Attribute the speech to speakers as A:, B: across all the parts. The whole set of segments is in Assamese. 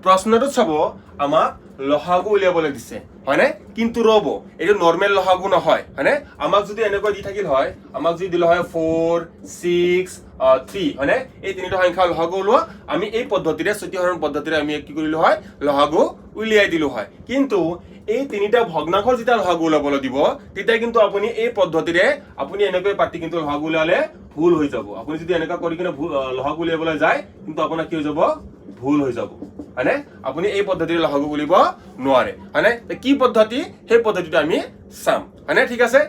A: প্ৰশ্নটো চাব আমাক লহাগু উলিয়াবলৈ দিছে হয়নে কিন্তু ৰব এইটো নৰ্মেল লহাগু নহয় হয়নে আমাক যদি এনেকৈ দি থাকিল হয় আমাক যদি দিল হয় 4 6 3 হয়নে এই তিনিটা সংখ্যা লহাগু উলিওৱা আমি এই পদ্ধতিৰে সত্যহৰণ পদ্ধতিৰে আমি কি কৰিলো হয় লহাগু উলিয়াই দিলো হয় কিন্তু এই তিনিটা ভগ্নাংশৰ যেতিয়া লহাগু উলিয়াবলৈ দিব তেতিয়া কিন্তু আপুনি এই পদ্ধতিৰে আপুনি এনেকৈ পাতি কিন্তু লহাগু উলিয়ালে ভুল হৈ যাব আপুনি যদি এনেকা কৰি কিনে লহাগু উলিয়াবলৈ যায় কিন্তু আপোনাৰ কি হৈ যাব ভুল হৈ যাব হয়নে আপুনি এই পদ্ধতিৰে লহাগু উলিয়াব নোৱাৰে হয়নে কি পদ্ধতি সেই পদ্ধতিটো আমি চাম হয়নে ঠিক আছে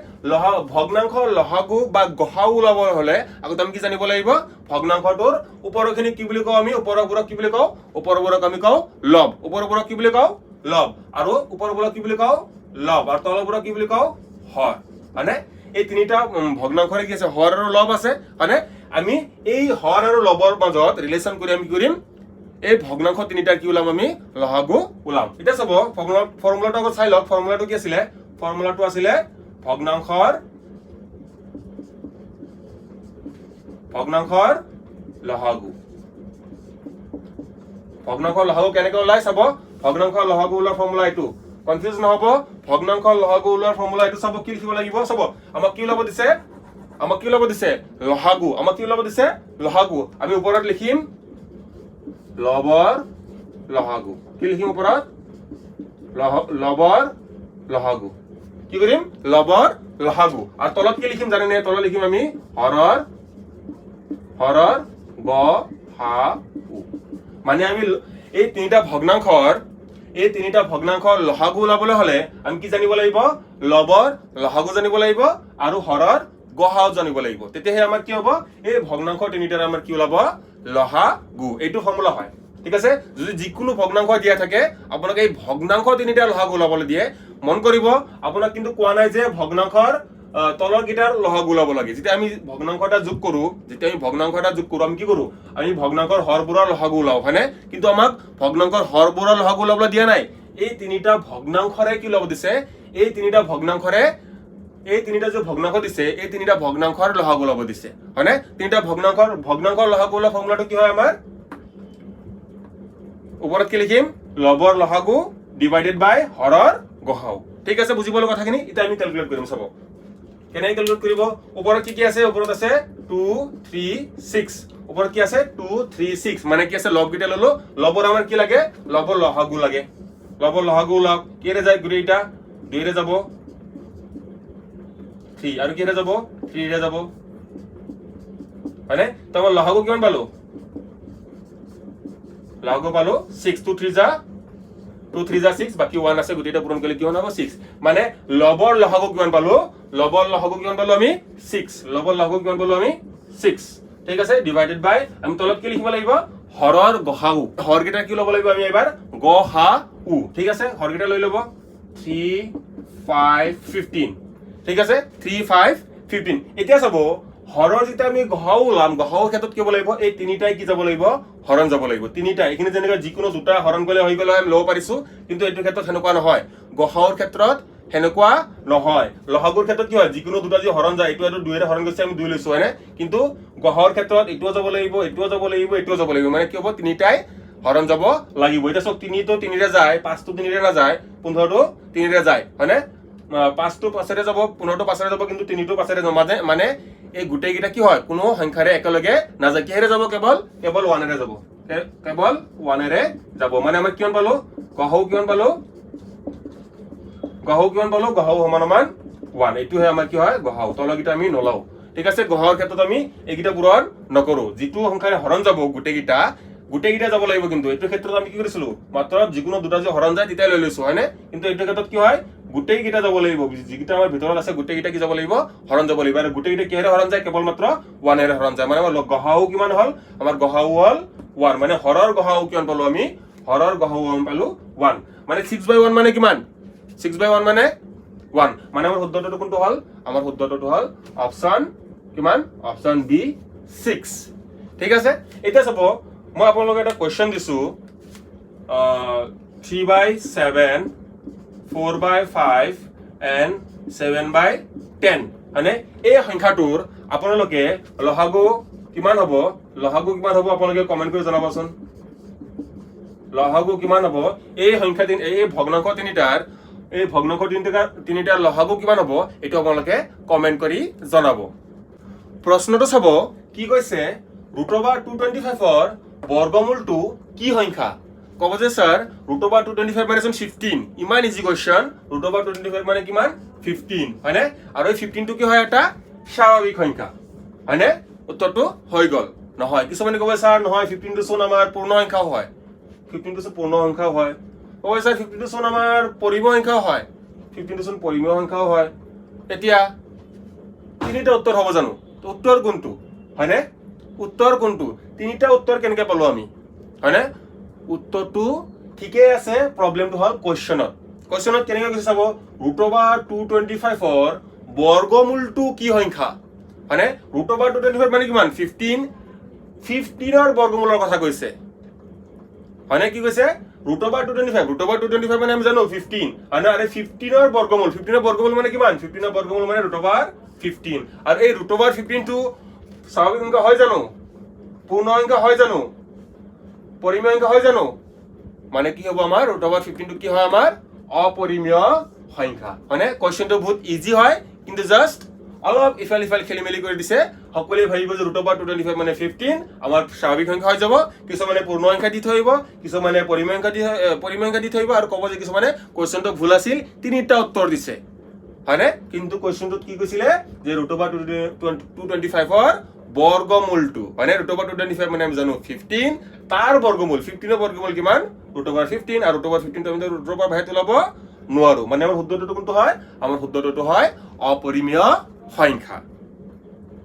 A: ভগ্নাংশ লহাগু বা গহাও উলাব হলে আগতে আমি কি জানিব লাগিব ভগ্নাংশটোৰ ওপৰখিনি কি বুলি কওঁ আমি ওপৰবোৰক কি বুলি কওঁ ওপৰবোৰক আমি কওঁ লব ওপৰবোৰক কি বুলি কওঁ লব আৰু ওপৰবোৰক কি বুলি কওঁ লব আৰু তলবোৰক কি বুলি কওঁ হৰ হয়নে এই তিনিটা ভগ্নাংশৰে কি আছে হৰ আৰু লব আছে হয়নে আমি এই হৰ আৰু লবৰ মাজত ৰিলেচন কৰি আমি কৰিম এই ভগ্নাংশ তিনিটা কি ওলাম আমি লহাগু ওলাম এটা চাব ফৰ্মুলাটো আগত চাই লওক ফৰ্মুলাটো কি আছিল ফৰ্মুলাটো আছিল ভগ্নাংশৰ লহাগু ভগ্নাংশৰ লহাগু কেনেকৈ ওলাই চাব ভগ্নাংশৰ লহাগু ওলোৱাৰ ফৰ্মুলা এইটো কনফিউজ নহব ভগ্নাংশৰ লহাগু ওলোৱাৰ ফৰ্মুলা এইটো চাব কি লিখিব লাগিব চাব আমাক কি ওলাব দিছে লহাগু আমাক কি ওলাব দিছে লহাগু আমি ওপৰত লিখিম লবৰ লহাগু কি লিখিম ওপৰত লবৰ লহাগু কি কৰিম লবৰ লহাগু আৰু তলত কি লিখিম জানেনে তলত লিখিম আমি হৰৰ গ হা উ মানে আমি এই তিনিটা ভগ্নাংশৰ লহাগু ওলাবলৈ হলে আমি কি জানিব লাগিব লবৰ লহাগু জানিব লাগিব আৰু হৰৰ গহাও জানিব লাগিব তেতিয়াহে আমাৰ কি হ'ব এই ভগ্নাংশ তিনিটাৰ আমাৰ কি ওলাব লহাগু এইটো ফৰ্মুলা হয় ঠিক আছে যদি যিকোনো ভগ্নাংশ দিয়া থাকে আপোনাক এই ভগ্নাংশ তিনিটা লহাগু ওলাবলৈ দিয়ে মন কৰিব আপোনাক কিন্তু কোৱা নাই যে ভগ্নাংশৰ তলৰ গিটাৰ লহাগু ওলাব লাগে যেতিয়া আমি ভগ্নাংশ এটা যোগ কৰো আমি কি কৰো আমি ভগ্নাংশৰ হৰবোৰৰ লহাগু ওলাও হয়নে কিন্তু আমাক ভগ্নাংশৰ হৰবোৰৰ লহাগু ওলাবলৈ দিয়া নাই এই তিনিটা ভগ্নাংশৰে কি ওলাব দিছে এই তিনিটা যে ভগ্নাংশ দিছে এই তিনিটা ভগ্নাংশৰ লহাগু ওলাব দিছে হয়নে তিনিটা ভগ্নাংশৰ লহাগু ওলোৱা ফৰ্মুলাটো কি হয় আমাৰ ওপৰত কি লিখিম লবৰ লহাগু ডিভাইডেড বাই হৰৰ গহাও ঠিক আছে বুজি পালো কথাখিনি এটা আমি ক্যালকুলেট কৰিম চাব কেনে ক্যালকুলেট কৰিব ওপৰত কি আছে ওপৰত আছে 2 3 6 ওপৰত কি আছে 2 3 6 মানে কি আছে লব গিটা ললো লবৰ আমাৰ কি লাগে লবৰ লহাগু লাগে লবৰ লহাগু লগ কিৰে যায় গুৰিটা 2 ৰে যাব 3 আৰু কিৰে যাব 3 ৰে যাব মানে তখন লহাগু কিমান পালো লহাগু পালো 6 2 3 যা 6 বাকি 1 আছে গুটিটা পূৰণ কৰিলে কিমান হ'ব 6 মানে লবৰ লহাগু কিমান পালো আমি 6 লবৰ লহাগু কিমান পালো আমি 6 ঠিক আছে ডিভাইডেড বাই আমি তলত কি লিখিব লাগিব হৰৰ গহাউ হৰ গিটা কি ল'ব লাগিব আমি এবাৰ গ হা উ ঠিক আছে হৰ গিটা লৈ লব 3 5 15 ঠিক আছে 3 5 15 এতিয়া চাব হৰৰ যেটা আমি গহাউ ওলাম গহাউৰ ক্ষেত্ৰত কি হ'ব লাগিব এই তিনিটাই কি যাব লাগিব হৰণ যাব লাগিব তিনিটা এখিনি যেনেকৈ যিকোনো দুটা হৰণ কৰিলে হৈ গ'ল আমি ল'ব পাৰিছো কিন্তু এইটো ক্ষেত্ৰত হেনেকুৱা নহয় গহাউৰ ক্ষেত্ৰত হেনেকুৱা নহয় লহাগুৰ ক্ষেত্ৰত কি হয় যিকোনো দুটা যে হৰণ যায় এটো 2 ৰে হৰণ কৰিছে আমি 2 লৈছো হয়নে কিন্তু গহাউৰ ক্ষেত্ৰত এটোও যাব লাগিব এটোও যাব লাগিব মানে কি হ'ব তিনিটাই হৰণ যাব লাগিব এটা সব 3 তো 3 ৰে যায় 5 তো 3 ৰে না যায় 15 তো 3 ৰে যায় হয়নে 5 তো 5 ৰে যাব 15 তো 5 ৰে যাব কিন্তু 3 তো 5 ৰে জমা যায় মানে এই গুটেই গিটা কি হয় কোনো সংখ্যাৰে একেলগে না যায় কিহেৰে যাব কেৱল 1 ৰে যাব কেৱল 1 ৰে যাব মানে আমি কিমান পালো গহাউ কিমান পালো গহাউ সমান 1 এইটো হে আমাৰ কি হয় গহাউ তলগিটা আমি নলাও ঠিক আছে গহাউৰ ক্ষেত্ৰত আমি এইগিটা পূৰণ নকৰো যিটো সংখ্যাৰে হৰণ যাব গুটেই গিটা যাব লাগিব কিন্তু এইটো ক্ষেত্ৰত আমি কি কৰিছিলো মাত্ৰ যিকোনো দুটা যে হৰণ যায় তেতিয়া লৈ লৈছো হয়নে কিন্তু এইটো ক্ষেত্ৰত কি হয় গুটেই গিটা যাব লাগিব যিগিটা আমাৰ ভিতৰত আছে গুটেই গিটা কি যাব লাগিব হৰণ যাব লাগিব আৰু গুটেই গিটা কিহেৰে হৰণ যায় কেৱল মাত্ৰ 1 এৰে হৰণ যায় মানে আমাৰ গহাউ কিমান হল আমাৰ গহাউ হল 1 মানে হৰৰ গহাউ কিমান পালো আমি হৰৰ গহাউ আমি পালো 1 মানে 6/1 মানে কিমান 6/1 মানে 1 মানে আমাৰ শুদ্ধটো কোনটো হল আমাৰ শুদ্ধটো হল অপচন কিমান অপচন বি 6 ঠিক আছে এটা চাব মই আপোনালোকক এটা কোৱেশ্চন দিছো 3/7 4/5 and 7/10 মানে এই সংখ্যাটোৰ আপোনালোকে লহাগু কিমান হ'ব আপোনালোকে কমেন্ট কৰি জনাবচোন লহাগু কিমান হ'ব এই সংখ্যা এই ভগ্নাংশ তিনিটাৰ লহাগু কিমান হ'ব এইটো আপোনালোকে কমেন্ট কৰি জনাব প্ৰশ্নটো চাব কি কৈছে √225 ৰ বৰ্গমূলটো কি সংখ্যা ক'ব যে স্যাৰ √225 মানে 15 ইমান ইজি কোৱেশ্চন √225 মানে কিমান 15 হয়নে আৰু এই 15 টো কি হয় এটা স্বাভাৱিক সংখ্যা হয়নে উত্তৰটো হৈ গ'ল নহয় কিছুমানে ক'ব স্যাৰ নহয় 15 টো চোন আমাৰ পূৰ্ণ সংখ্যা হয় 15 টো পূৰ্ণ সংখ্যা হয় ক'ব স্যাৰ 15 টো চোন আমাৰ পৰিমেয় সংখ্যা হয় 15 টো চোন পৰিমেয় সংখ্যাও হয় এতিয়া তিনিটা উত্তৰ হ'ব জানো উত্তৰ কোনটো হয়নে উত্তৰ কোনটো তিনিটা উত্তৰ কেনেকৈ পালো আমি হয়নে উত্তৰটো ঠিকে আছে প্ৰবলেমটো হ'ল কোৱেশ্চনত কেনেকৈ কৈছে চাব √225 ৰ বৰ্গমূলটো কি সংখ্যা হয়নে √225 মানে কিমান 15 ৰ বৰ্গমূলৰ কথা কৈছে হয়নে কি কৈছে √225 মানে আমি জানো 15 হয়নে আৰু 15 ৰ বৰ্গমূল মানে কিমান 15 ৰ বৰ্গমূল মানে √15 আৰু এই √15 টো স্বাভাৱিক সংখ্যা হয় জানো পূৰ্ণ সংখ্যা হয় জানো পৰিমেয় সংখ্যা হয় জানো মানে কি হ'ব আমাৰ √15 টো কি হয় আমাৰ অপৰিমেয় সংখ্যা হয়নে কোৱেশ্চনটো বহুত ইজি হয় কিন্তু জাস্ট অলপ ইফাল খেলি মেলি কৰি দিছে সকলোৱে ভাবিব যে √225 মানে 15 আমাৰ স্বাভাৱিক সংখ্যা হৈ যাব কিছুমানে পূৰ্ণ সংখ্যা দি থৈব কিছুমানে পৰিমেয় সংখ্যা দি থৈব আৰু ক'ব যে কিছুমানে কোৱেশ্চনটো ভুল আছিল তিনিটা উত্তৰ দিছে হয়নে কিন্তু কোৱেশ্চনটোত কি কৈছিলে যে √225 ৰ বৰ্গমূলটো মানে √225 মানে আমি জানো 15 তাৰ বৰ্গমূল 15 ৰ বৰ্গমূল কিমান √15 আৰু √15 টো আমি √ৰ পৰা বাহিৰ ওলাব নোৱাৰো মানে আমাৰ শুদ্ধটো কোনটো হয় আমাৰ শুদ্ধটো হয় অপৰিমেয় সংখ্যা